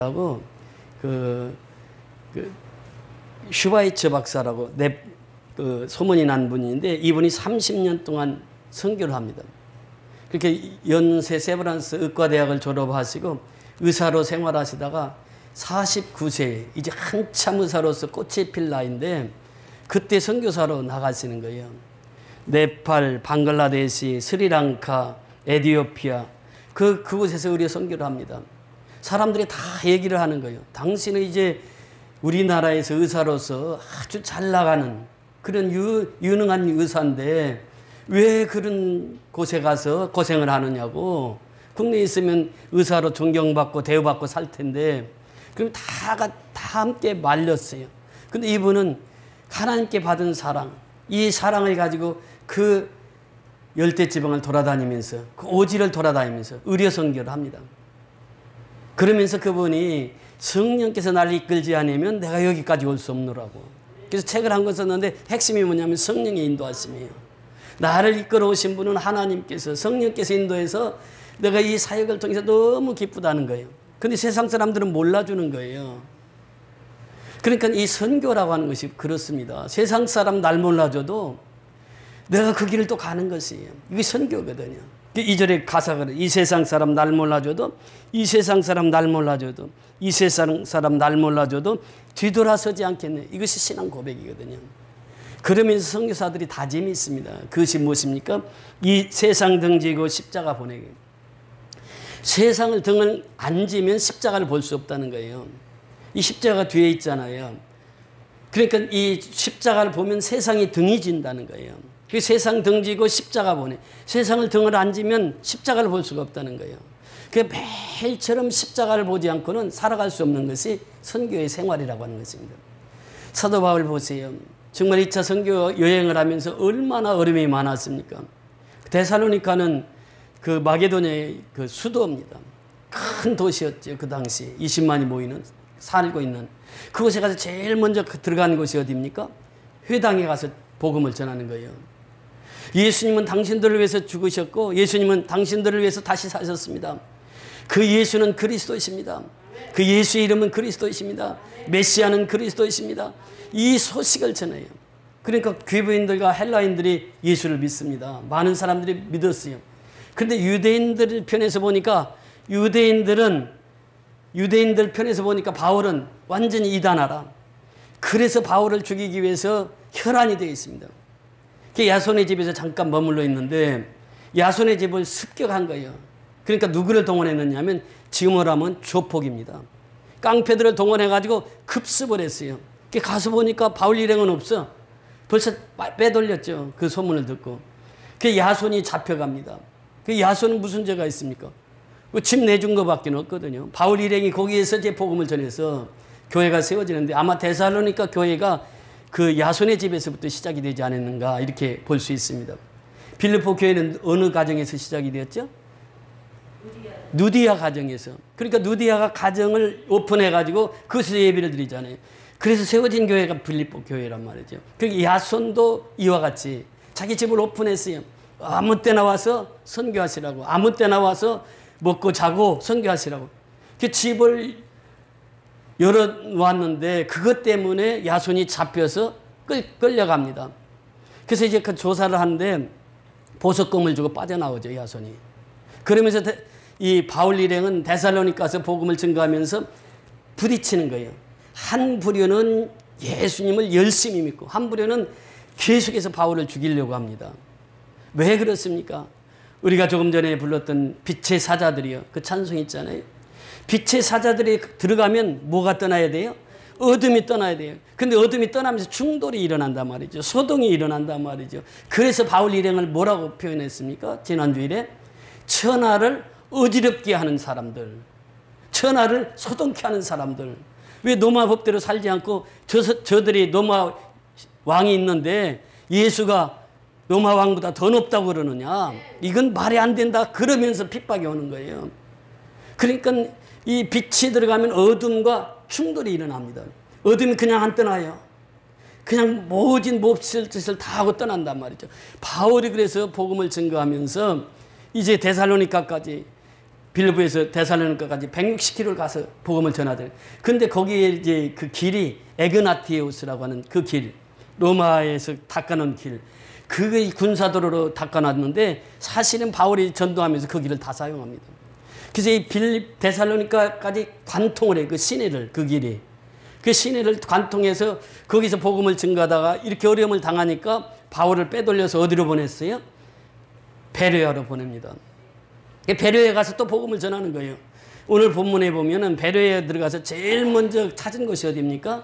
하고 그 슈바이처 박사라고 소문이 난 분인데 이분이 30년 동안 선교를 합니다. 그렇게 연세 세브란스 의과대학을 졸업하시고 의사로 생활하시다가 49세 이제 한참 의사로서 꽃이 필 나이인데 그때 선교사로 나가시는 거예요. 네팔, 방글라데시, 스리랑카, 에티오피아 그곳에서 의료 선교를 합니다. 사람들이 다 얘기를 하는 거예요. 당신은 이제 우리나라에서 의사로서 아주 잘 나가는 그런 유능한 의사인데 왜 그런 곳에 가서 고생을 하느냐고. 국내에 있으면 의사로 존경받고 대우받고 살 텐데 그럼 다 함께 말렸어요. 근데 이분은 하나님께 받은 사랑, 이 사랑을 가지고 그 열대지방을 돌아다니면서 그 오지를 돌아다니면서 의료 선교를 합니다. 그러면서 그분이 성령께서 나를 이끌지 않으면 내가 여기까지 올 수 없노라고. 그래서 책을 한 권 썼는데 핵심이 뭐냐면 성령의 인도하심이에요. 나를 이끌어 오신 분은 하나님께서 성령께서 인도해서 내가 이 사역을 통해서 너무 기쁘다는 거예요. 근데 세상 사람들은 몰라주는 거예요. 그러니까 이 선교라고 하는 것이 그렇습니다. 세상 사람 날 몰라줘도 내가 그 길을 또 가는 것이에요. 이게 선교거든요. 2절의 가사가 이 세상 사람 날 몰라줘도 이 세상 사람 날 몰라줘도 이 세상 사람 날 몰라줘도 뒤돌아서지 않겠네. 이것이 신앙 고백이거든요. 그러면서 선교사들이 다짐이 있습니다. 그것이 무엇입니까? 이 세상 등지고 십자가 보내기. 세상을 등을 안 지면 십자가를 볼 수 없다는 거예요. 이 십자가 뒤에 있잖아요. 그러니까 이 십자가를 보면 세상이 등이 진다는 거예요. 그 세상 등지고 십자가 보내. 세상을 등을 안 지면 십자가를 볼 수가 없다는 거예요. 그 매일처럼 십자가를 보지 않고는 살아갈 수 없는 것이 선교의 생활이라고 하는 것입니다. 사도 바울 보세요. 정말 2차 선교 여행을 하면서 얼마나 어려움이 많았습니까? 데살로니카는 그 마게도냐의 그 수도입니다. 큰 도시였죠. 그 당시 20만이 모이는 살고 있는 그곳에 가서 제일 먼저 들어가는 곳이 어디입니까? 회당에 가서 복음을 전하는 거예요. 예수님은 당신들을 위해서 죽으셨고 예수님은 당신들을 위해서 다시 사셨습니다. 그 예수는 그리스도이십니다. 그 예수의 이름은 그리스도이십니다. 메시아는 그리스도이십니다. 이 소식을 전해요. 그러니까 귀부인들과 헬라인들이 예수를 믿습니다. 많은 사람들이 믿었어요. 그런데 유대인들 편에서 보니까 유대인들 편에서 보니까 바울은 완전히 이단하라. 그래서 바울을 죽이기 위해서 혈안이 되어 있습니다. 야손의 집에서 잠깐 머물러 있는데 야손의 집을 습격한 거예요. 그러니까 누구를 동원했느냐 하면 지금으로 하면 조폭입니다. 깡패들을 동원해가지고 급습을 했어요. 가서 보니까 바울 일행은 없어. 벌써 빼돌렸죠. 그 소문을 듣고. 야손이 잡혀갑니다. 야손은 무슨 죄가 있습니까? 집 내준 것밖에 없거든요. 바울 일행이 거기에서 제 복음을 전해서 교회가 세워지는데 아마 데살로니가 교회가 그 야손의 집에서부터 시작이 되지 않았는가 이렇게 볼 수 있습니다. 빌립보 교회는 어느 가정에서 시작이 되었죠? 누디아 가정에서. 그러니까 누디아가 가정을 오픈해가지고 그것에서 예배를 드리잖아요. 그래서 세워진 교회가 빌립보 교회란 말이죠. 그 야손도 이와 같이 자기 집을 오픈했어요. 아무 때나 와서 선교하시라고. 아무 때나 와서 먹고 자고 선교하시라고. 그 집을 열어놨는데 그것 때문에 야손이 잡혀서 끌려갑니다. 그래서 이제 그 조사를 하는데 보석금을 주고 빠져나오죠, 야손이. 그러면서 이 바울 일행은 데살로니가서 복음을 증거하면서 부딪히는 거예요. 한 부류는 예수님을 열심히 믿고 한 부류는 계속해서 바울을 죽이려고 합니다. 왜 그렇습니까? 우리가 조금 전에 불렀던 빛의 사자들이요. 그 찬송 있잖아요. 빛의 사자들이 들어가면 뭐가 떠나야 돼요? 어둠이 떠나야 돼요. 근데 어둠이 떠나면서 충돌이 일어난단 말이죠. 소동이 일어난단 말이죠. 그래서 바울 일행을 뭐라고 표현했습니까? 지난주일에 천하를 어지럽게 하는 사람들, 천하를 소동케 하는 사람들. 왜 로마 법대로 살지 않고 저들이 로마 왕이 있는데 예수가 로마 왕보다 더 높다고 그러느냐? 이건 말이 안 된다. 그러면서 핍박이 오는 거예요. 그러니까 이 빛이 들어가면 어둠과 충돌이 일어납니다. 어둠이 그냥 안 떠나요. 그냥 모진 몹쓸 짓을 다 하고 떠난단 말이죠. 바울이 그래서 복음을 증거하면서 이제 데살로니가까지 빌립보에서 데살로니가까지 160km를 가서 복음을 전하더래요. 근데 거기에 이제 그 길이 에그나티우스라고 하는 그 길, 로마에서 닦아놓은 길, 그게 군사도로로 닦아놨는데 사실은 바울이 전도하면서 그 길을 다 사용합니다. 그래서 이 데살로니가까지 관통을 해요. 그 시내를, 그 길이. 그 시내를 관통해서 거기서 복음을 증거하다가 이렇게 어려움을 당하니까 바울을 빼돌려서 어디로 보냈어요? 베레아로 보냅니다. 베레아에 가서 또 복음을 전하는 거예요. 오늘 본문에 보면은 베레아에 들어가서 제일 먼저 찾은 곳이 어디입니까?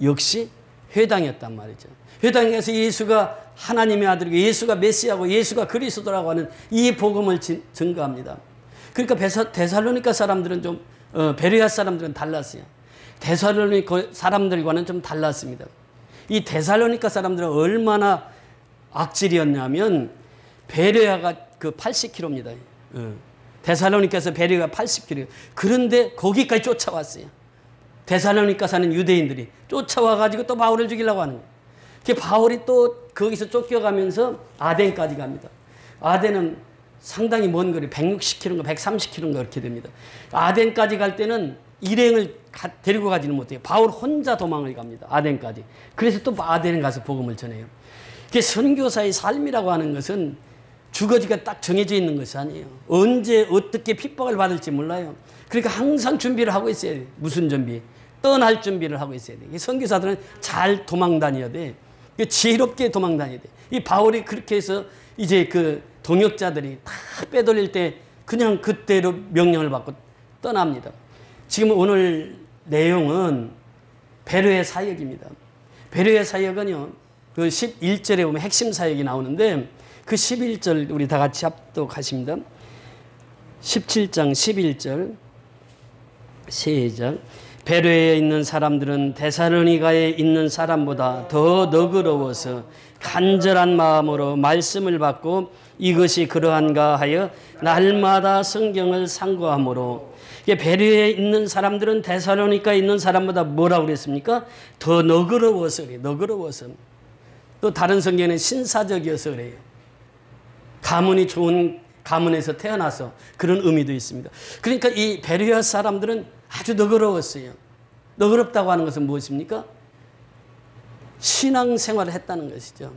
역시 회당이었단 말이죠. 회당에 가서 예수가 하나님의 아들이고 예수가 메시아고 예수가 그리스도라고 하는 이 복음을 증거합니다. 그러니까 데살로니가 사람들은 좀 베레아 사람들은 달랐어요. 데살로니가 사람들과는 좀 달랐습니다. 이 데살로니가 사람들은 얼마나 악질이었냐면 베레아가 그 80km입니다. 데살로니가에서 베레아가 80km. 그런데 거기까지 쫓아왔어요. 데살로니가 사는 유대인들이 쫓아와가지고 또 바울을 죽이려고 하는 거예요. 바울이 또 거기서 쫓겨가면서 아덴까지 갑니다. 아덴은 상당히 먼 거리, 160km인가 130km인가 그렇게 됩니다. 아덴까지 갈 때는 일행을 데리고 가지는 못해요. 바울 혼자 도망을 갑니다. 아덴까지. 그래서 또 아덴에 가서 복음을 전해요. 선교사의 삶이라고 하는 것은 주거지가 딱 정해져 있는 것이 아니에요. 언제 어떻게 핍박을 받을지 몰라요. 그러니까 항상 준비를 하고 있어야 돼요. 무슨 준비? 떠날 준비를 하고 있어야 돼요. 선교사들은 잘 도망 다녀야 돼. 지혜롭게 도망 다녀야 돼. 이 바울이 그렇게 해서 이제 그 동역자들이 다 빼돌릴 때 그냥 그때로 명령을 받고 떠납니다. 지금 오늘 내용은 베레아 사역입니다. 베레아 사역은요, 그 11절에 보면 핵심 사역이 나오는데 그 11절 우리 다 같이 합독하십니다. 17장 11절 시작. 베레아에 있는 사람들은 데살로니가에 있는 사람보다 더 너그러워서 간절한 마음으로 말씀을 받고 이것이 그러한가 하여 날마다 성경을 상고하므로, 베레아에 있는 사람들은 데살로니가에 있는 사람보다 뭐라고 그랬습니까? 더 너그러워서 그래요. 너그러워서. 또 다른 성경에는 신사적이어서 그래요. 가문이 좋은 가문에서 태어나서 그런 의미도 있습니다. 그러니까 이 베레아 사람들은 아주 너그러웠어요. 너그럽다고 하는 것은 무엇입니까? 신앙생활을 했다는 것이죠.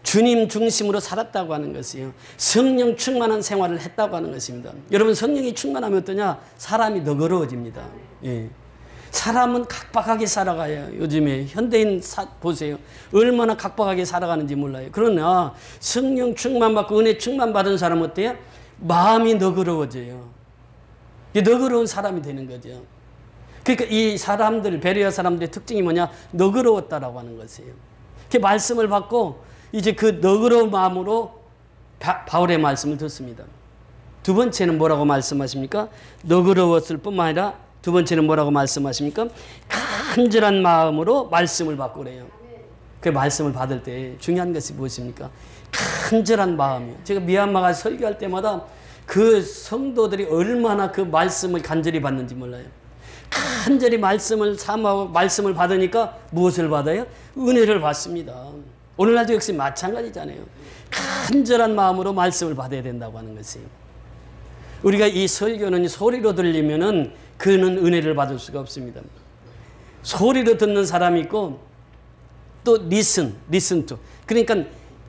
주님 중심으로 살았다고 하는 것이요. 성령 충만한 생활을 했다고 하는 것입니다. 여러분, 성령이 충만하면 어떠냐? 사람이 너그러워집니다. 예. 사람은 각박하게 살아가요. 요즘에 현대인 보세요. 얼마나 각박하게 살아가는지 몰라요. 그러나 성령 충만 받고 은혜 충만 받은 사람은 어때요? 마음이 너그러워져요. 너그러운 사람이 되는 거죠. 그러니까 이 사람들, 베레아 사람들의 특징이 뭐냐? 너그러웠다라고 하는 것이에요. 그 말씀을 받고 이제 그 너그러운 마음으로 바울의 말씀을 듣습니다. 두 번째는 뭐라고 말씀하십니까? 너그러웠을 뿐만 아니라 두 번째는 뭐라고 말씀하십니까? 간절한 마음으로 말씀을 받고 그래요. 그 말씀을 받을 때 중요한 것이 무엇입니까? 간절한 마음이에요. 제가 미얀마가 설교할 때마다 그 성도들이 얼마나 그 말씀을 간절히 받는지 몰라요. 간절히 말씀을 사모하고 말씀을 받으니까 무엇을 받아요? 은혜를 받습니다. 오늘날도 역시 마찬가지잖아요. 간절한 마음으로 말씀을 받아야 된다고 하는 것이에요. 우리가 이 설교는 소리로 들리면은 그는 은혜를 받을 수가 없습니다. 소리로 듣는 사람이 있고 또 listen to. 그러니까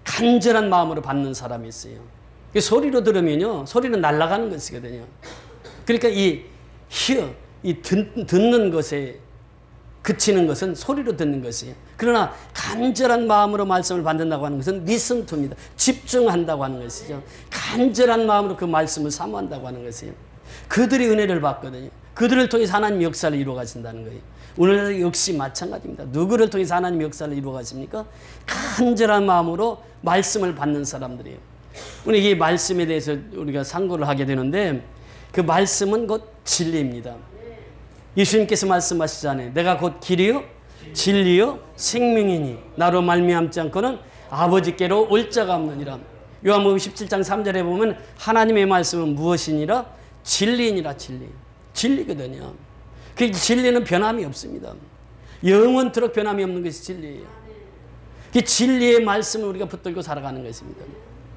간절한 마음으로 받는 사람이 있어요. 소리로 들으면요, 소리는 날아가는 것이거든요. 그러니까 이 hear, 이 듣는 것에 그치는 것은 소리로 듣는 것이에요. 그러나 간절한 마음으로 말씀을 받는다고 하는 것은 listen to입니다. 집중한다고 하는 것이죠. 간절한 마음으로 그 말씀을 사모한다고 하는 것이에요. 그들이 은혜를 받거든요. 그들을 통해서 하나님 역사를 이루어 가신다는 거예요. 오늘 역시 마찬가지입니다. 누구를 통해서 하나님 역사를 이루어 가십니까? 간절한 마음으로 말씀을 받는 사람들이에요. 오늘 이 말씀에 대해서 우리가 상고를 하게 되는데 그 말씀은 곧 진리입니다. 예수님께서 말씀하시잖아요. 내가 곧 길이요 진리요 생명이니 나로 말미암지 않고는 아버지께로 올 자가 없느니라. 요한복음 17장 3절에 보면 하나님의 말씀은 무엇이니라? 진리이니라. 진리거든요. 그 진리는 변함이 없습니다. 영원토록 변함이 없는 것이 진리예요. 그 진리의 말씀을 우리가 붙들고 살아가는 것입니다.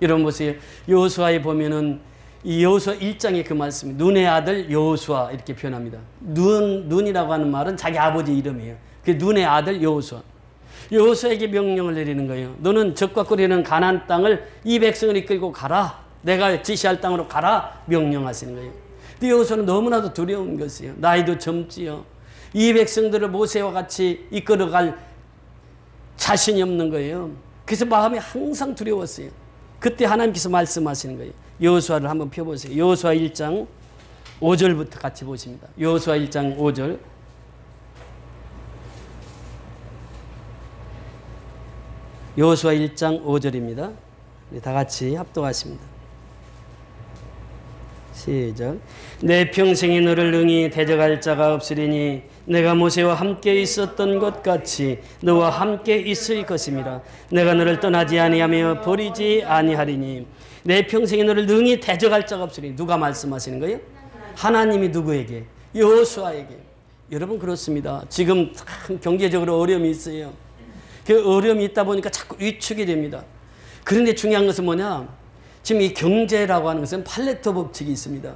여러분 보세요. 여호수아에 보면은 이 여호수아 1장의 그 말씀이 눈의 아들 여호수아 이렇게 표현합니다. 눈이라고 하는 말은 자기 아버지 이름이에요. 그 눈의 아들 여호수아. 여호수아에게 명령을 내리는 거예요. 너는 적과 꿀이는 가나안 땅을 이 백성을 이끌고 가라. 내가 지시할 땅으로 가라. 명령하시는 거예요. 근데 여호수아는 너무나도 두려운 것이에요. 나이도 젊지요. 이 백성들을 모세와 같이 이끌어갈 자신이 없는 거예요. 그래서 마음이 항상 두려웠어요. 그때 하나님께서 말씀하시는 거예요. 여호수아를 한번 펴보세요. 여호수아 1장 5절부터 같이 보십니다. 여호수아 1장 5절. 여호수아 1장 5절입니다. 다 같이 합독하십니다. 시작. 내 평생에 너를 능히 대적할 자가 없으리니 내가 모세와 함께 있었던 것 같이 너와 함께 있을 것임이라. 내가 너를 떠나지 아니하며 버리지 아니하리니 내 평생에 너를 능히 대적할 자가 없으리니. 누가 말씀하시는 거예요? 하나님이 누구에게? 여호수아에게. 여러분 그렇습니다. 지금 참 경제적으로 어려움이 있어요. 그 어려움이 있다 보니까 자꾸 위축이 됩니다. 그런데 중요한 것은 뭐냐? 지금 이 경제라고 하는 것은 팔레토 법칙이 있습니다.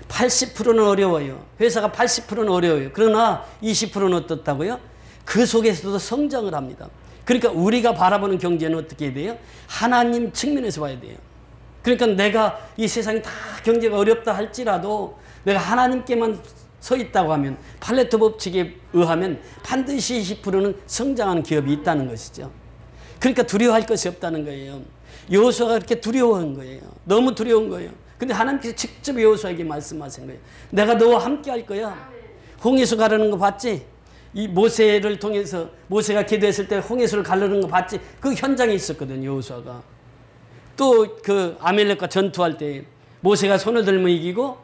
80%는 어려워요. 회사가 80%는 어려워요. 그러나 20%는 어떻다고요? 그 속에서도 성장을 합니다. 그러니까 우리가 바라보는 경제는 어떻게 돼요? 하나님 측면에서 봐야 돼요. 그러니까 내가 이 세상이 다 경제가 어렵다 할지라도 내가 하나님께만 서 있다고 하면 팔레토 법칙에 의하면 반드시 20%는 성장하는 기업이 있다는 것이죠. 그러니까 두려워할 것이 없다는 거예요. 여호수아가 그렇게 두려워한 거예요. 너무 두려운 거예요. 근데 하나님께서 직접 여호수아에게 말씀하신 거예요. 내가 너와 함께 할 거야. 홍해수 가르는 거 봤지? 이 모세를 통해서 모세가 기도했을 때 홍해수를 가르는 거 봤지? 그 현장에 있었거든 여호수아가. 또 그 아멜렉과 전투할 때 모세가 손을 들면 이기고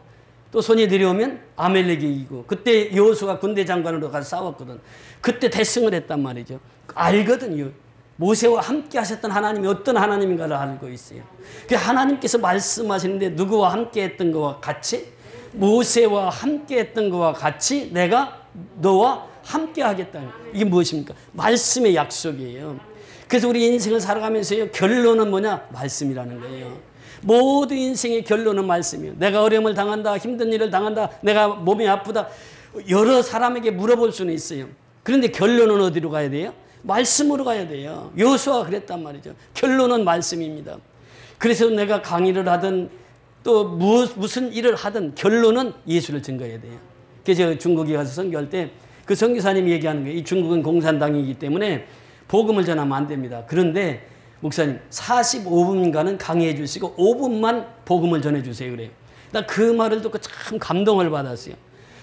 또 손이 내려오면 아멜렉이 이기고 그때 여호수아가 군대 장관으로 가서 싸웠거든. 그때 대승을 했단 말이죠. 알거든요. 모세와 함께 하셨던 하나님이 어떤 하나님인가를 알고 있어요. 그 하나님께서 말씀하시는데 누구와 함께 했던 것과 같이 모세와 함께 했던 것과 같이 내가 너와 함께 하겠다. 이게 무엇입니까? 말씀의 약속이에요. 그래서 우리 인생을 살아가면서요. 결론은 뭐냐? 말씀이라는 거예요. 모든 인생의 결론은 말씀이에요. 내가 어려움을 당한다. 힘든 일을 당한다. 내가 몸이 아프다. 여러 사람에게 물어볼 수는 있어요. 그런데 결론은 어디로 가야 돼요? 말씀으로 가야 돼요. 여호수아가 그랬단 말이죠. 결론은 말씀입니다. 그래서 내가 강의를 하든 또 무슨 일을 하든 결론은 예수를 증거해야 돼요. 그래서 제가 중국에 가서 선교할 때 그 선교사님이 얘기하는 거예요. 이 중국은 공산당이기 때문에 복음을 전하면 안 됩니다. 그런데 목사님 45분간은 강의해 주시고 5분만 복음을 전해 주세요. 그래요. 나 그 말을 듣고 참 감동을 받았어요.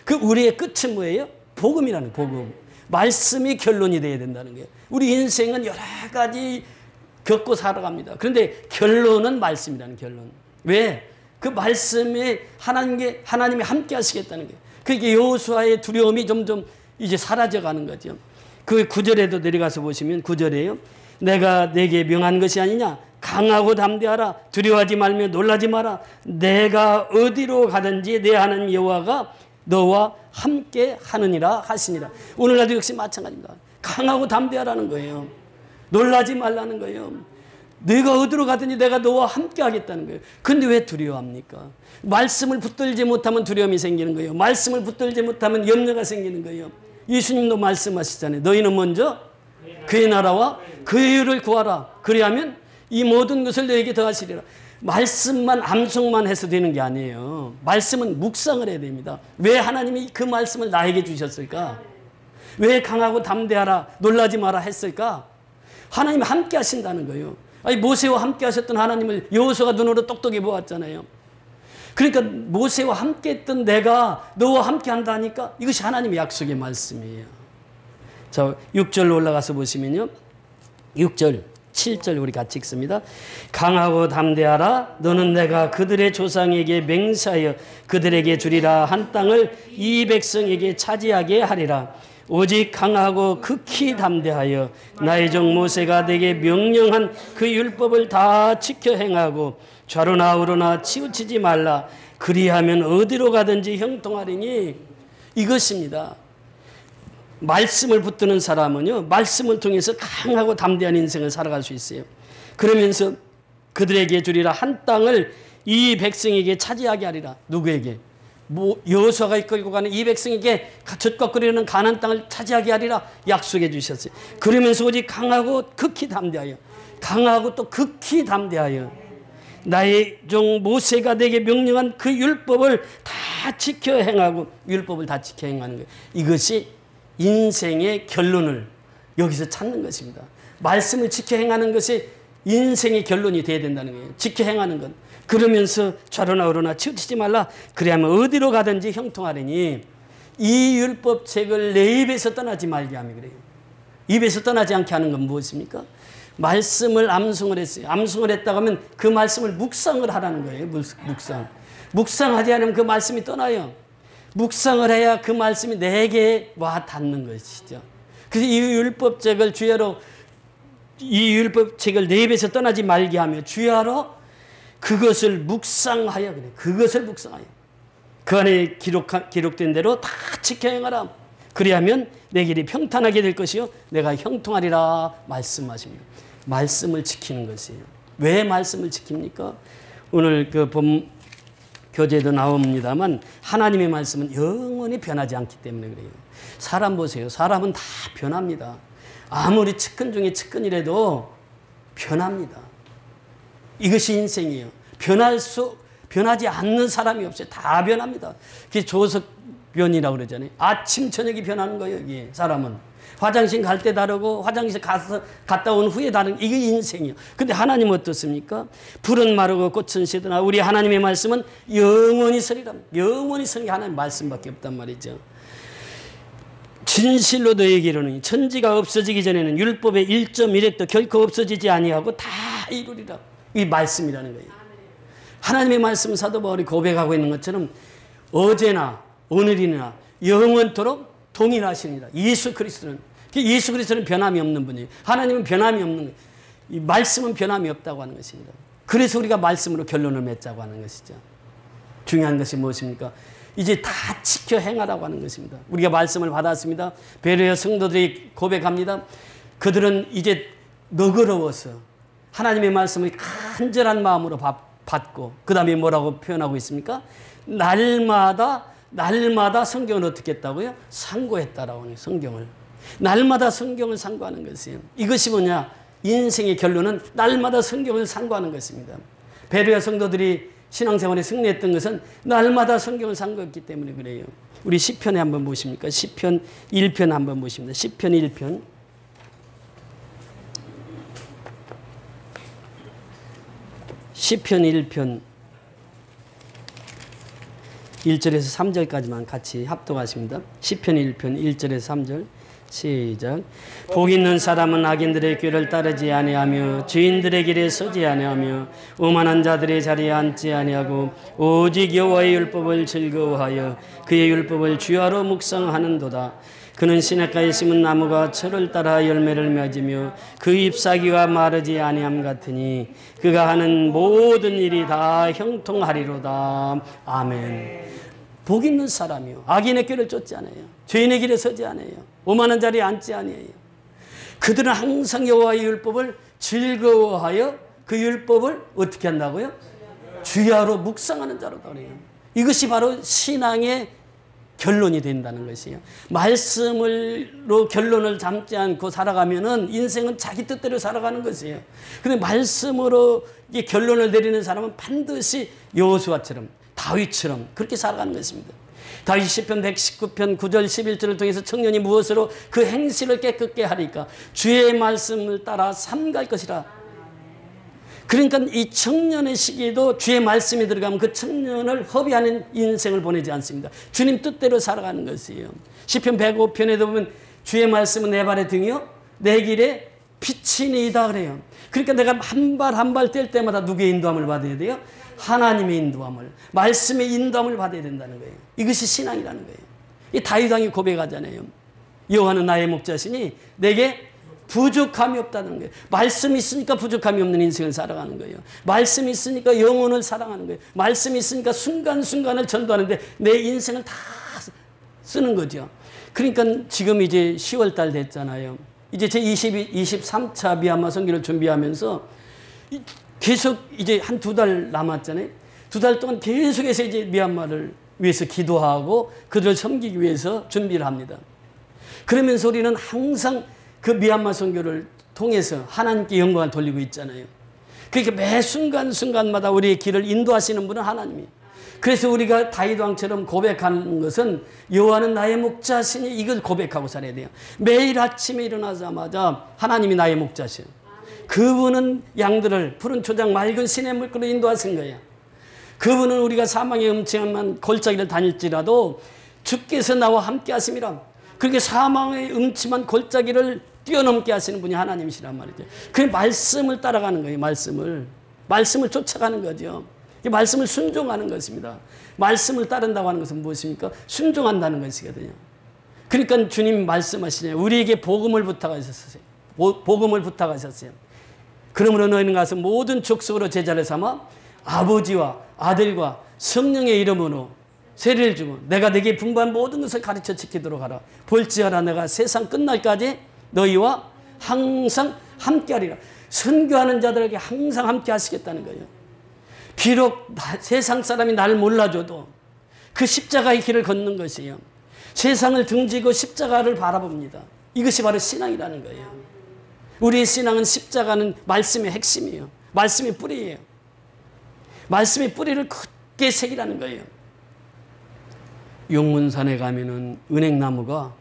그 우리의 끝은 뭐예요? 복음이라는 복음. 말씀이 결론이 돼야 된다는 거예요. 우리 인생은 여러 가지 겪고 살아갑니다. 그런데 결론은 말씀이라는 결론. 왜? 그 말씀에 하나님이 함께 하시겠다는 거예요. 그러니까 여호수아의 두려움이 점점 이제 사라져가는 거죠. 그 9절에도 내려가서 보시면 9절에요. 내가 내게 명한 것이 아니냐. 강하고 담대하라. 두려워하지 말며 놀라지 마라. 내가 어디로 가든지 내 하나님 여호와가 너와 함께 하느니라 하시니라. 오늘날도 역시 마찬가지입니다. 강하고 담대하라는 거예요. 놀라지 말라는 거예요. 내가 어디로 가든지 내가 너와 함께 하겠다는 거예요. 근데 왜 두려워합니까? 말씀을 붙들지 못하면 두려움이 생기는 거예요. 말씀을 붙들지 못하면 염려가 생기는 거예요. 예수님도 말씀하시잖아요. 너희는 먼저 그의 나라와 그의 의를 구하라. 그리하면 이 모든 것을 너에게 더하시리라. 말씀만 암송만 해서 되는 게 아니에요. 말씀은 묵상을 해야 됩니다. 왜 하나님이 그 말씀을 나에게 주셨을까? 왜 강하고 담대하라 놀라지 마라 했을까? 하나님이 함께 하신다는 거예요. 아니 모세와 함께 하셨던 하나님을 여호수아가 눈으로 똑똑히 보았잖아요. 그러니까 모세와 함께 했던 내가 너와 함께 한다니까 이것이 하나님의 약속의 말씀이에요. 자, 6절로 올라가서 보시면요. 6절 7절 우리 같이 읽습니다. 강하고 담대하라. 너는 내가 그들의 조상에게 맹세하여 그들에게 주리라 한 땅을 이 백성에게 차지하게 하리라. 오직 강하고 극히 담대하여 나의 종 모세가 내게 명령한 그 율법을 다 지켜 행하고 좌로나 우로나 치우치지 말라. 그리하면 어디로 가든지 형통하리니. 이것입니다. 말씀을 붙드는 사람은요, 말씀을 통해서 강하고 담대한 인생을 살아갈 수 있어요. 그러면서 그들에게 주리라 한 땅을 이 백성에게 차지하게 하리라. 누구에게? 여호수아가 이끌고 가는 이 백성에게 젖먹거리는 가나안 땅을 차지하게 하리라 약속해 주셨어요. 그러면서 오직 강하고 극히 담대하여, 강하고 또 극히 담대하여 나의 종 모세가 내게 명령한 그 율법을 다 지켜 행하고, 율법을 다 지켜 행하는 거예요. 이것이 인생의 결론을 여기서 찾는 것입니다. 말씀을 지켜 행하는 것이 인생의 결론이 되어야 된다는 거예요. 지켜 행하는 것. 그러면서 좌로나 우로나 치우치지 말라. 그래야만 어디로 가든지 형통하리니, 이 율법책을 내 입에서 떠나지 말게 하며 그래요. 입에서 떠나지 않게 하는 건 무엇입니까? 말씀을 암송을 했어요. 암송을 했다고 하면 그 말씀을 묵상을 하라는 거예요. 묵상. 묵상하지 않으면 그 말씀이 떠나요. 묵상을 해야 그 말씀이 내게 와 닿는 것이죠. 그래서 이 율법책을 주야로, 이 율법책을 내 입에서 떠나지 말게 하며 주야로 그것을 묵상하여, 그래. 그것을 묵상하여 그 안에 기록된 대로 다 지켜 행하라. 그리하면 내 길이 평탄하게 될 것이요 내가 형통하리라 말씀하십니다. 말씀을 지키는 것이에요. 왜 말씀을 지킵니까? 오늘 그 본 교재도 나옵니다만 하나님의 말씀은 영원히 변하지 않기 때문에 그래요. 사람 보세요. 사람은 다 변합니다. 아무리 측근 중에 측근이라도 변합니다. 이것이 인생이에요. 변하지 않는 사람이 없어요. 다 변합니다. 그게 조석변이라고 그러잖아요. 아침 저녁이 변하는 거예요. 이게 사람은 화장실 갈 때 다르고 화장실 갔다 온 후에 다른, 이게 인생이에요. 근데 하나님은 어떻습니까? 풀은 마르고 꽃은 시드나 우리 하나님의 말씀은 영원히 서리라. 영원히 서는 게 하나님의 말씀밖에 없단 말이죠. 진실로 너희에게 이르노니 천지가 없어지기 전에는 율법의 1.1획도 결코 없어지지 아니하고 다 이루리라. 이 말씀이라는 거예요. 하나님의 말씀 사도 바울이 고백하고 있는 것처럼 어제나 오늘이나 영원토록 동일하시니라. 예수 그리스도는 변함이 없는 분이에요. 하나님은 변함이 없는 거예요. 이 말씀은 변함이 없다고 하는 것입니다. 그래서 우리가 말씀으로 결론을 맺자고 하는 것이죠. 중요한 것이 무엇입니까? 이제 다 지켜 행하라고 하는 것입니다. 우리가 말씀을 받았습니다. 베레아 성도들이 고백합니다. 그들은 이제 너그러워서 하나님의 말씀을 간절한 마음으로 받고, 그 다음에 뭐라고 표현하고 있습니까? 날마다 성경을 어떻게 했다고요? 상고했다라고 하는 성경을. 날마다 성경을 상고하는 것이에요. 이것이 뭐냐? 인생의 결론은 날마다 성경을 상고하는 것입니다. 베레아 성도들이 신앙생활에 승리했던 것은 날마다 성경을 상고했기 때문에 그래요. 우리 시편에 한번 보십니까? 시편 1편 한번 보십니다. 시편 1편. 시편 1편 1절에서 3절까지만 같이 합독하십니다. 시편 1편 1절에서 3절 시작. 복 있는 사람은 악인들의 꾀를 따르지 아니하며 주인들의 길에 서지 아니하며 오만한 자들의 자리에 앉지 아니하고 오직 여호와의 율법을 즐거워하여 그의 율법을 주야로 묵상하는도다. 그는 시냇가에 심은 나무가 철을 따라 열매를 맺으며 그 잎사귀가 마르지 아니함 같으니 그가 하는 모든 일이 다 형통하리로다. 아멘. 복 있는 사람이요 악인의 길을 쫓지 않아요. 죄인의 길에 서지 않아요. 오만한 자리에 앉지 아니에요. 그들은 항상 여호와의 율법을 즐거워하여 그 율법을 어떻게 한다고요? 주야로 묵상하는 자로다 그래요. 이것이 바로 신앙의 결론이 된다는 것이에요. 말씀으로 결론을 담지 않고 살아가면은 인생은 자기 뜻대로 살아가는 것이에요. 그런데 말씀으로 이 결론을 내리는 사람은 반드시 여호수아처럼, 다윗처럼 그렇게 살아가는 것입니다. 다윗 시편 119편 9절 11절을 통해서 청년이 무엇으로 그 행실을 깨끗게 하리까? 주의 말씀을 따라 삼갈 것이라. 그러니까 이 청년의 시기에도 주의 말씀이 들어가면 그 청년을 허비하는 인생을 보내지 않습니다. 주님 뜻대로 살아가는 것이에요. 시편 105편에도 보면 주의 말씀은 내 발의 등이요 내 길에 빛이니이다 그래요. 그러니까 내가 한 발 한 발 뗄 때마다 누구의 인도함을 받아야 돼요? 하나님의 인도함을, 말씀의 인도함을 받아야 된다는 거예요. 이것이 신앙이라는 거예요. 이 다윗 왕이 고백하잖아요. 여호와는 나의 목자시니 내게 부족함이 없다는 거예요. 말씀이 있으니까 부족함이 없는 인생을 살아가는 거예요. 말씀이 있으니까 영혼을 사랑하는 거예요. 말씀이 있으니까 순간순간을 전도하는데 내 인생을 다 쓰는 거죠. 그러니까 지금 이제 10월 달 됐잖아요. 이제 제 23차 미얀마 선교를 준비하면서 계속 이제 한 2달 남았잖아요. 2달 동안 계속해서 이제 미얀마를 위해서 기도하고 그들을 섬기기 위해서 준비를 합니다. 그러면서 우리는 항상 그 미얀마 선교를 통해서 하나님께 영광을 돌리고 있잖아요. 그러니까 매 순간순간마다 우리의 길을 인도하시는 분은 하나님이에요. 그래서 우리가 다윗 왕처럼 고백하는 것은 여호와는 나의 목자시니 이걸 고백하고 살아야 돼요. 매일 아침에 일어나자마자 하나님이 나의 목자시요. 그분은 양들을 푸른 초장 맑은 시냇물가로 인도하신 거예요. 그분은 우리가 사망의 음침한 골짜기를 다닐지라도 주께서 나와 함께 하심이라. 그렇게 사망의 음침한 골짜기를 뛰어넘게 하시는 분이 하나님이시란 말이죠. 그 말씀을 따라가는 거예요. 말씀을 쫓아가는 거죠. 말씀을 순종하는 것입니다. 말씀을 따른다고 하는 것은 무엇입니까? 순종한다는 것이거든요. 그러니까 주님 말씀하시냐, 우리에게 복음을 부탁하셨어요. 복음을 부탁하셨어요. 그러므로 너희는 가서 모든 족속으로 제자를 삼아 아버지와 아들과 성령의 이름으로 세례를 주고 내가 네게 분부한 모든 것을 가르쳐 지키도록 하라. 볼지어다 내가 세상 끝날까지 너희와 항상 함께하리라. 선교하는 자들에게 항상 함께 하시겠다는 거예요. 비록 세상 사람이 나를 몰라줘도 그 십자가의 길을 걷는 것이에요. 세상을 등지고 십자가를 바라봅니다. 이것이 바로 신앙이라는 거예요. 우리의 신앙은 십자가는 말씀의 핵심이에요. 말씀의 뿌리예요. 말씀의 뿌리를 굳게 새기라는 거예요. 용문산에 가면은 은행나무가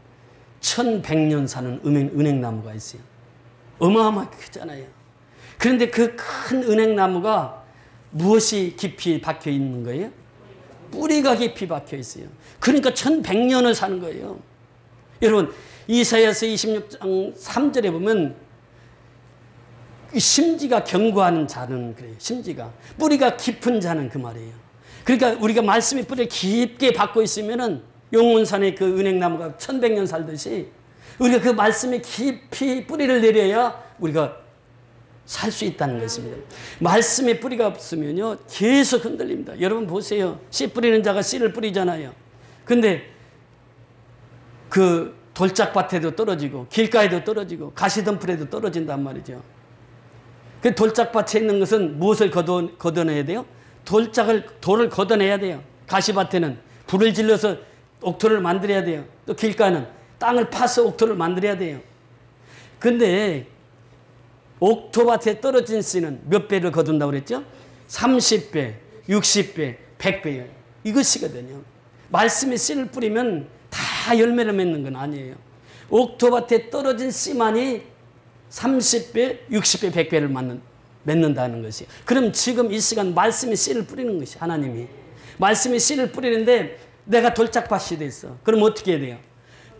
1100년 사는 은행나무가 있어요. 어마어마하게 크잖아요. 그런데 그 큰 은행나무가 무엇이 깊이 박혀 있는 거예요? 뿌리가 깊이 박혀 있어요. 그러니까 1100년을 사는 거예요. 여러분, 이사야서 26장 3절에 보면 심지가 견고한 자는 그래요. 심지가. 뿌리가 깊은 자는 그 말이에요. 그러니까 우리가 말씀의 뿌리를 깊게 박고 있으면은 용문산의 그 은행나무가 1100년 살듯이 우리가 그 말씀에 깊이 뿌리를 내려야 우리가 살 수 있다는 것입니다. 말씀의 뿌리가 없으면요 계속 흔들립니다. 여러분 보세요. 씨 뿌리는 자가 씨를 뿌리잖아요. 근데 그 돌짝밭에도 떨어지고 길가에도 떨어지고 가시덤불에도 떨어진단 말이죠. 그 돌짝밭에 있는 것은 무엇을 걷어내야 돼요? 돌을 걷어내야 돼요. 가시밭에는 불을 질러서 옥토를 만들어야 돼요. 또 길가는 땅을 파서 옥토를 만들어야 돼요. 근데 옥토밭에 떨어진 씨는 몇 배를 거둔다고 그랬죠? 30배, 60배, 100배예요. 이것이거든요. 말씀의 씨를 뿌리면 다 열매를 맺는 건 아니에요. 옥토밭에 떨어진 씨만이 30배, 60배, 100배를 맺는다는 것이에요. 그럼 지금 이 시간 말씀의 씨를 뿌리는 것이 하나님이. 말씀의 씨를 뿌리는데 내가 돌짝밭이 됐어. 그럼 어떻게 해야 돼요?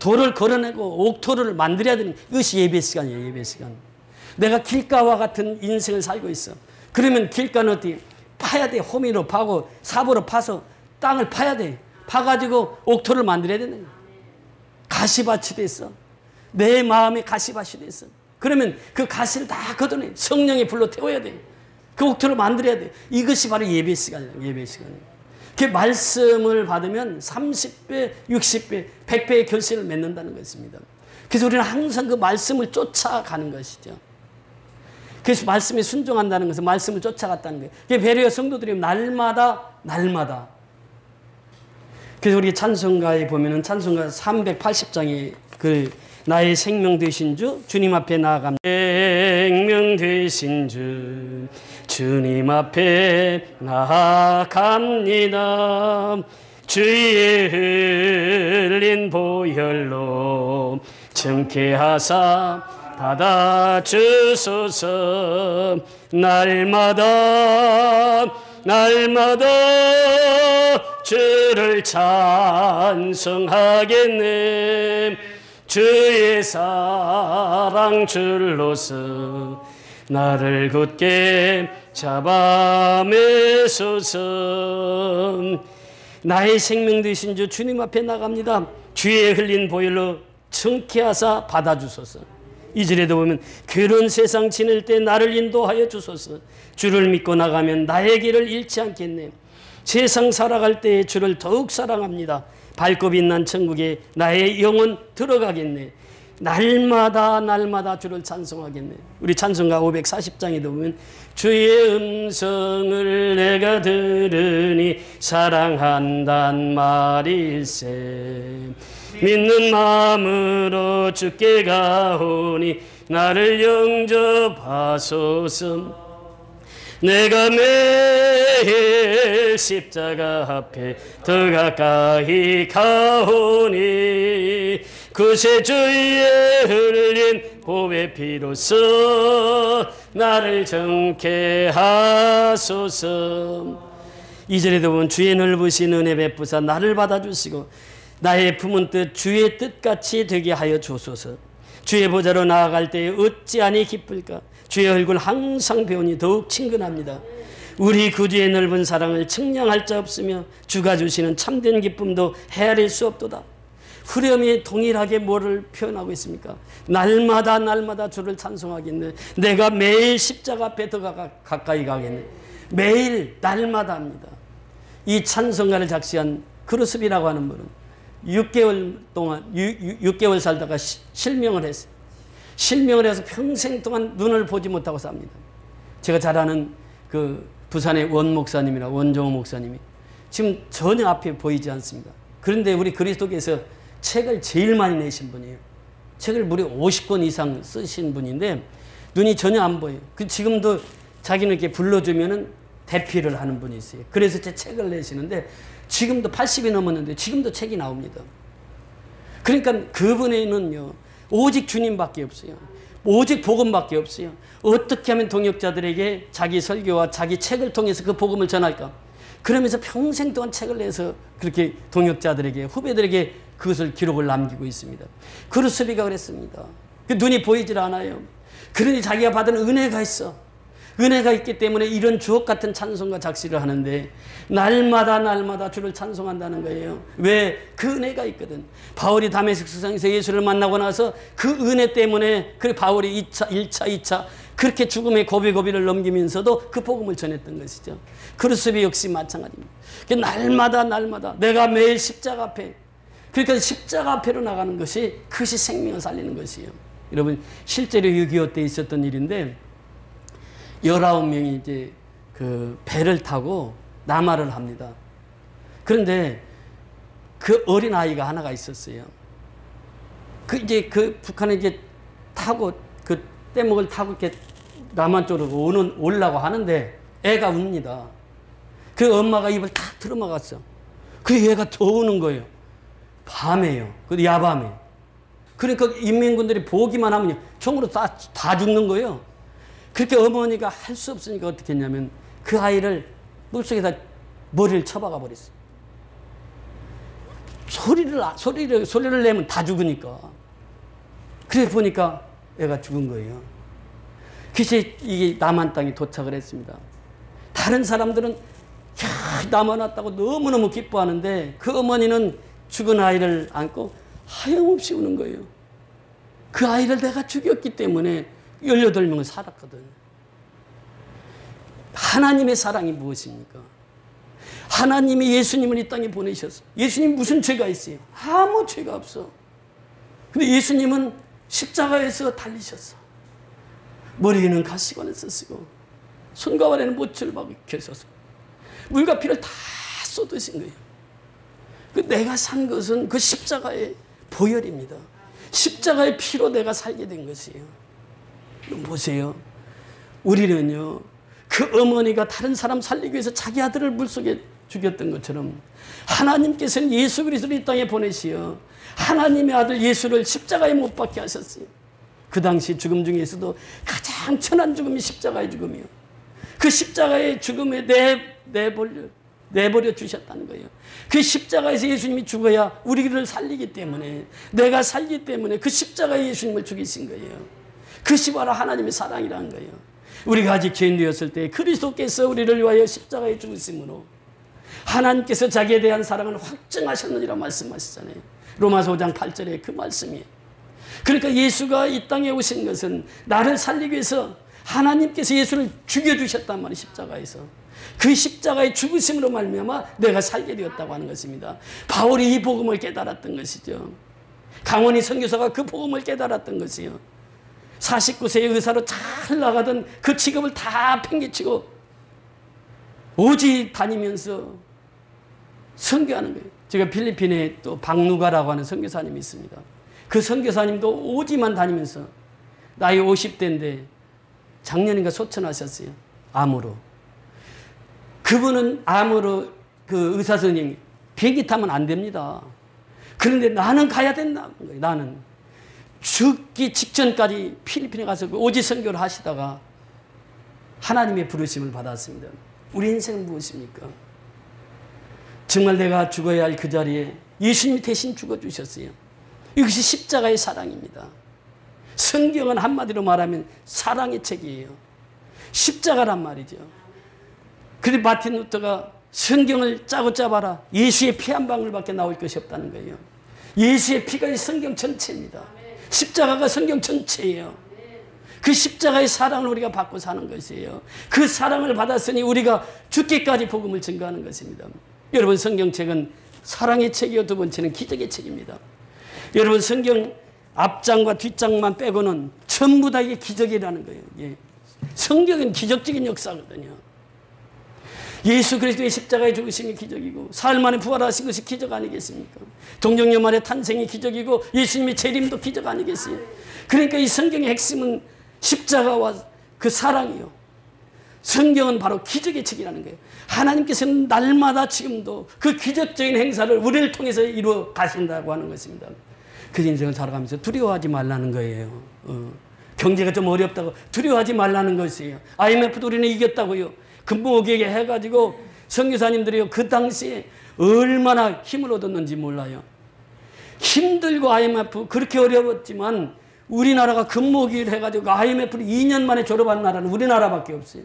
돌을 걸어내고 옥토를 만들어야 되는 이것이 예배 시간이에요. 예배 시간. 내가 길가와 같은 인생을 살고 있어. 그러면 길가는 어떻게 파야 돼. 호미로 파고 삽으로 파서 땅을 파야 돼. 파가지고 옥토를 만들어야 되는 거야. 가시밭이 됐어. 내 마음에 가시밭이 됐어. 그러면 그 가시를 다 걷어내. 성령의 불로 태워야 돼. 그 옥토를 만들어야 돼. 이것이 바로 예배 시간이에요. 예배 시간이에요. 그 말씀을 받으면 30배, 60배, 100배의 결실을 맺는다는 것입니다. 그래서 우리는 항상 그 말씀을 쫓아가는 것이죠. 그래서 말씀에 순종한다는 것은 말씀을 쫓아갔다는 거예요. 베레아 성도들이 날마다 그래서 우리 찬송가에 보면은 찬송가 380장에 그 나의 생명 되신 주 주님 앞에 나아갑니다. 생명 되신 주 주님 앞에 나아갑니다. 주의 흘린 보혈로 정케하사 받아주소서. 날마다 주를 찬송하겠네. 주의 사랑 줄로서 나를 굳게 잡아매소서. 나의 생명 되신 주 주님 앞에 나갑니다. 주의 흘린 보혈로 정케하사 받아주소서. 이 절에도 보면 괴로운 세상 지낼 때 나를 인도하여 주소서. 주를 믿고 나가면 나의 길을 잃지 않겠네. 세상 살아갈 때에 주를 더욱 사랑합니다. 밝고 빛난 천국에 나의 영혼 들어가겠네. 날마다 날마다 주를 찬송하겠네. 우리 찬송가 540장에도 보면 주의 음성을 내가 들으니 사랑한단 말일세. 믿는 마음으로 주께 가오니 나를 영접하소서. 내가 매일 십자가 앞에 더 가까이 가오니 구세주의 흘린 보배 피로써 나를 정케 하소서. 2절에도 보면 주의 넓으신 은혜 베푸사 나를 받아주시고 나의 품은 뜻 주의 뜻같이 되게 하여 주소서. 주의 보좌로 나아갈 때에 어찌하니 기쁠까. 주의 얼굴 항상 배우니 더욱 친근합니다. 우리 구주의 넓은 사랑을 측량할 자 없으며 주가 주시는 참된 기쁨도 헤아릴 수 없도다. 후렴이 동일하게 뭐를 표현하고 있습니까? 날마다 날마다 주를 찬송하겠네. 내가 매일 십자가 앞에 더 가까이 가겠네. 매일 날마다 합니다. 이 찬송가를 작시한 그루스비라고 하는 분은 6개월 동안 6개월 살다가 실명을 했어요. 실명을 해서 평생 동안 눈을 보지 못하고 삽니다. 제가 잘 아는 그 부산의 원 목사님이나 원종호 목사님이 지금 전혀 앞에 보이지 않습니다. 그런데 우리 그리스도께서 책을 제일 많이 내신 분이에요. 책을 무려 50권 이상 쓰신 분인데 눈이 전혀 안 보여요. 지금도 자기는 이렇게 불러주면은 대피를 하는 분이 있어요. 그래서 제 책을 내시는데 지금도 80이 넘었는데 지금도 책이 나옵니다. 그러니까 그분에는요 오직 주님밖에 없어요. 오직 복음밖에 없어요. 어떻게 하면 동역자들에게 자기 설교와 자기 책을 통해서 그 복음을 전할까? 그러면서 평생 동안 책을 내서 그렇게 동역자들에게 후배들에게 그것을 기록을 남기고 있습니다. 그루스비가 그랬습니다. 그 눈이 보이질 않아요. 그러니 자기가 받은 은혜가 있어. 은혜가 있기 때문에 이런 주옥 같은 찬송과 작시를 하는데 날마다 날마다 주를 찬송한다는 거예요. 왜? 그 은혜가 있거든. 바울이 다메섹 수상에서 예수를 만나고 나서 그 은혜 때문에 그 바울이 2차, 1차, 2차 그렇게 죽음의 고비고비를 넘기면서도 그 복음을 전했던 것이죠. 그루스비 역시 마찬가지입니다. 날마다 날마다 내가 매일 십자가 앞에 그러니까 십자가 앞에로 나가는 것이 그것이 생명을 살리는 것이에요. 여러분 실제로 6.25 때 있었던 일인데 19명이 이제 그 배를 타고 남하를 합니다. 그런데 그 어린 아이가 하나가 있었어요. 그 북한에 이제 타고 그 떼목을 타고 이렇게 남한 쪽으로 오려고 하는데 애가 웁니다. 그 엄마가 입을 탁 틀어막았어. 그 애가 더 우는 거예요. 밤에요. 그 야밤에. 그러니까 인민군들이 보기만 하면 총으로 다 죽는 거예요. 그렇게 어머니가 할 수 없으니까 어떻게 했냐면 그 아이를 물속에다 머리를 쳐박아 버렸어요. 소리를 내면 다 죽으니까. 그래 보니까 애가 죽은 거예요. 그래서 이게 남한 땅에 도착을 했습니다. 다른 사람들은 남한 왔다고 너무너무 기뻐하는데 그 어머니는 죽은 아이를 안고 하염없이 우는 거예요. 그 아이를 내가 죽였기 때문에 18명을 살았거든. 하나님의 사랑이 무엇입니까? 하나님이 예수님을 이 땅에 보내셨어. 예수님 무슨 죄가 있어요? 아무 죄가 없어. 근데 예수님은 십자가에서 달리셨어. 머리에는 가시관을 쓰시고 손과 발에는 못을 박히셔서 물과 피를 다 쏟으신 거예요. 내가 산 것은 그 십자가의 보혈입니다. 십자가의 피로 내가 살게 된 것이에요. 보세요. 우리는요, 그 어머니가 다른 사람 살리기 위해서 자기 아들을 물속에 죽였던 것처럼 하나님께서는 예수 그리스도를 이 땅에 보내시어 하나님의 아들 예수를 십자가에 못 박게 하셨어요. 그 당시 죽음 중에서도 가장 천한 죽음이 십자가의 죽음이요. 그 십자가의 죽음에 내버려 주셨다는 거예요. 그 십자가에서 예수님이 죽어야 우리를 살리기 때문에, 내가 살기 때문에 그 십자가에 예수님을 죽이신 거예요. 그것이 바로 하나님의 사랑이라는 거예요. 우리가 아직 죄인 되었을 때 그리스도께서 우리를 위하여 십자가에 죽으심으로 하나님께서 자기에 대한 사랑을 확증하셨느니라 말씀하시잖아요. 로마서 5장 8절에 그 말씀이에요. 그러니까 예수가 이 땅에 오신 것은 나를 살리기 위해서 하나님께서 예수를 죽여주셨단 말이에요. 십자가에서. 그 십자가의 죽으심으로 말미암아 내가 살게 되었다고 하는 것입니다. 바울이 이 복음을 깨달았던 것이죠. 강원희 선교사가 그 복음을 깨달았던 것이요. 49세의 의사로 잘 나가던 그 직업을 다 팽개치고 오지 다니면서 선교하는 거예요. 제가 필리핀에 또 박누가라고 하는 선교사님이 있습니다. 그 선교사님도 오지만 다니면서 나이 50대인데 작년인가 소천하셨어요. 암으로. 그분은 암으로 그 의사 선생님이 비행기 타면 안 됩니다. 그런데 나는 가야 된다는 거예요. 나는 죽기 직전까지 필리핀에 가서 그 오지 선교를 하시다가 하나님의 부르심을 받았습니다. 우리 인생은 무엇입니까? 정말 내가 죽어야 할 그 자리에 예수님이 대신 죽어주셨어요. 이것이 십자가의 사랑입니다. 성경은 한마디로 말하면 사랑의 책이에요. 십자가란 말이죠. 그런데 마틴 루터가 성경을 짜고 짜봐라. 예수의 피 한 방울밖에 나올 것이 없다는 거예요. 예수의 피가 성경 전체입니다. 십자가가 성경 전체예요. 그 십자가의 사랑을 우리가 받고 사는 것이에요. 그 사랑을 받았으니 우리가 죽기까지 복음을 증거하는 것입니다. 여러분, 성경책은 사랑의 책이요, 두 번째는 기적의 책입니다. 여러분, 성경 앞장과 뒷장만 빼고는 전부 다 이게 기적이라는 거예요. 예. 성경은 기적적인 역사거든요. 예수 그리스도의 십자가의 죽으심이 기적이고 사흘 만에 부활하신 것이 기적 아니겠습니까? 동정녀말의 탄생이 기적이고 예수님의 재림도 기적 아니겠어요? 그러니까 이 성경의 핵심은 십자가와 그 사랑이요. 성경은 바로 기적의 책이라는 거예요. 하나님께서는 날마다 지금도 그 기적적인 행사를 우리를 통해서 이루어 가신다고 하는 것입니다. 그 인생을 살아가면서 두려워하지 말라는 거예요. 경제가 좀 어렵다고 두려워하지 말라는 것이에요. IMF도 우리는 이겼다고요. 금붕어기에게 해가지고 선교사님들이 그 당시에 얼마나 힘을 얻었는지 몰라요. 힘들고 IMF 그렇게 어려웠지만 우리나라가 금붕어기를 해가지고 IMF를 2년 만에 졸업한 나라는 우리나라밖에 없어요.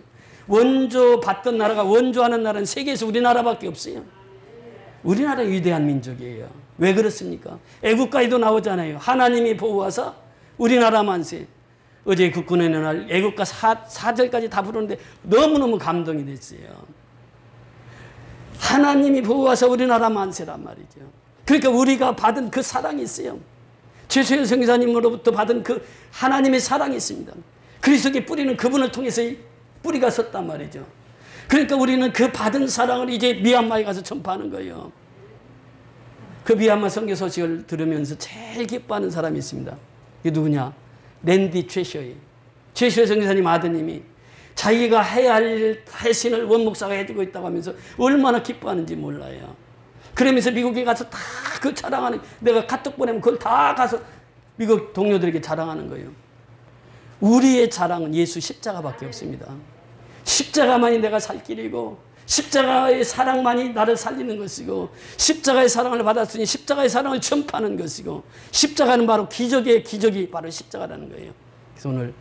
원조 받던 나라가 원조하는 나라는 세계에서 우리나라밖에 없어요. 우리나라 위대한 민족이에요. 왜 그렇습니까? 애국가에도 나오잖아요. 하나님이 보호하사 우리나라 만세. 어제 국군의 날 애국가 4절까지 다 부르는데 너무너무 감동이 됐어요. 하나님이 보호하사 우리나라 만세란 말이죠. 그러니까 우리가 받은 그 사랑이 있어요. 최수연 선교사님으로부터 받은 그 하나님의 사랑이 있습니다. 그리스도의 뿌리는 그분을 통해서 뿌리가 섰단 말이죠. 그러니까 우리는 그 받은 사랑을 이제 미얀마에 가서 전파하는 거예요. 그 미얀마 선교 소식을 들으면서 제일 기뻐하는 사람이 있습니다. 이게 누구냐? 랜디 최셔이. 최셔이 선교사님 아드님이 자기가 해야 할 해신을 원목사가 해주고 있다고 하면서 얼마나 기뻐하는지 몰라요. 그러면서 미국에 가서 다 그 자랑하는, 내가 카톡 보내면 그걸 다 가서 미국 동료들에게 자랑하는 거예요. 우리의 자랑은 예수 십자가밖에 없습니다. 십자가만이 내가 살 길이고 십자가의 사랑만이 나를 살리는 것이고 십자가의 사랑을 받았으니 십자가의 사랑을 전파하는 것이고 십자가는 바로 기적의 기적이 바로 십자가라는 거예요. 그래서 오늘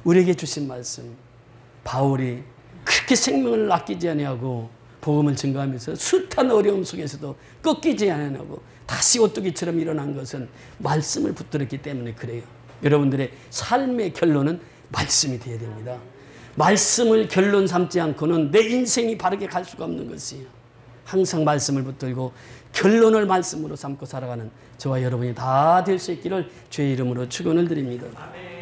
우리에게 주신 말씀, 바울이 그렇게 생명을 아끼지 아니하고 복음을 증거하면서 숱한 어려움 속에서도 꺾이지 아니하고 다시 오뚜기처럼 일어난 것은 말씀을 붙들었기 때문에 그래요. 여러분들의 삶의 결론은 말씀이 되어야 됩니다. 말씀을 결론 삼지 않고는 내 인생이 바르게 갈 수가 없는 것이에요. 항상 말씀을 붙들고 결론을 말씀으로 삼고 살아가는 저와 여러분이 다 될 수 있기를 주의 이름으로 축원을 드립니다. 아멘.